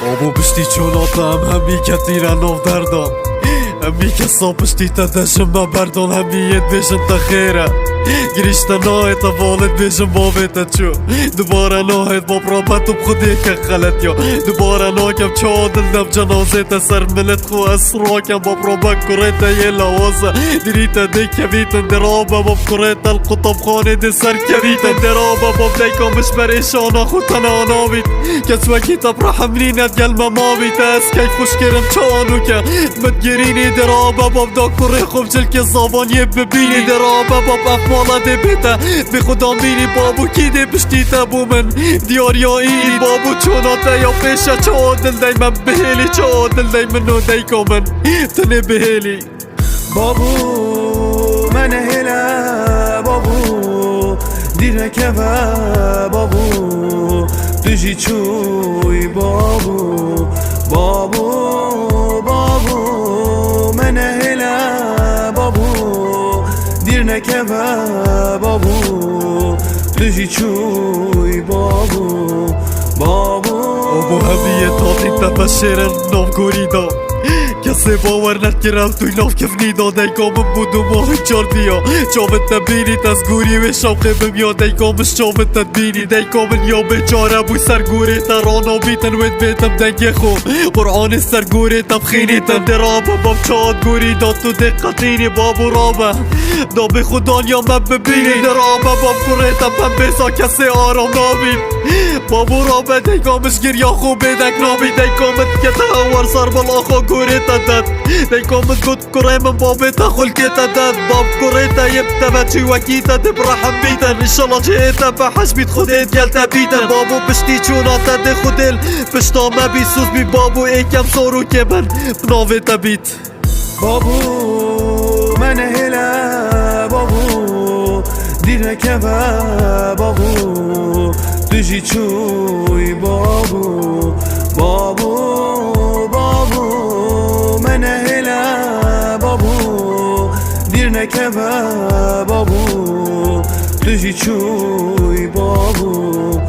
بابو پشتی چوناتم همی که تیرن آف دردان همی که سا پشتی تا دشم بردان همی یه بیشن تا خیره گریشتا ناهید تا والد بیشن بابی تا چو دوباره ناهید با پرابت و بخودی که غلط یا دوباره ناکم چادل نب جنازه تا سر ملت خو اسراکم با پرابت کریتا یه لوازه دیریتا دی کبیتن درابه با کریتا القطب خانه دی سر کبیتن درابه با دیکا مش بریشانا خود تنانا بید کس وکی تا برحمنی ندگل ما بید از کیف خوش کرم چانو که مدگرینی درابه با دا کره خوب جل که زبانی ببینی درابه با افمالا دی بیتا به خدا مینی بابو کی دی پشتی تا بو من دیاریایی بابو چوناتا یا پیشا چادل دی من بهلی چادل دی منو دیکا من تنه بهلی بابو من هلا بابو دیر نکوه بابو دجی چوی بابو بابو بابو من هلا بابو دیر نکوه بابو دجی چوی بابو بابو همیه تاقی تبشرن نام گوری دا کسی باور نکرم توی ناف کفنی دا دیگا من بودو ماهی چار بیا چاوت نبینید از گوری و شوقه بمیا دیگا مش چاوت تدبینی دیگا من یا بیچاره بوی سرگوری تا رانا بیتن وید بیتم دنگی خو قرآن سرگوری تم خینیتم درابا باب چاد گوری دا تو دقتینی بابو رابا دا به خودان یا من ببینی درابا باب کوریتم من بیسا کسی آرام نابید بابو رابا دیگا مش گریا خوب بیدک نابید دیگا من که تهور سر بلا خو گوری داد دیگا من گود کره من بابی تا خلکی داد باب کره تا یبتا بچی وکی تا دبرحم بیتن انشالله چه تا بحش بید خودت گلتا بیتن بابو پشتی چونا تا ده خودل پشتا ما بی سوز بی بابو ایکم سورو که من بناوه تا بیت بابو من هلا بابو دیر نکوه بابو دجی چوی بابو بابو بابو من هلا بابو دیر نکوه بابو دجی چوی بابو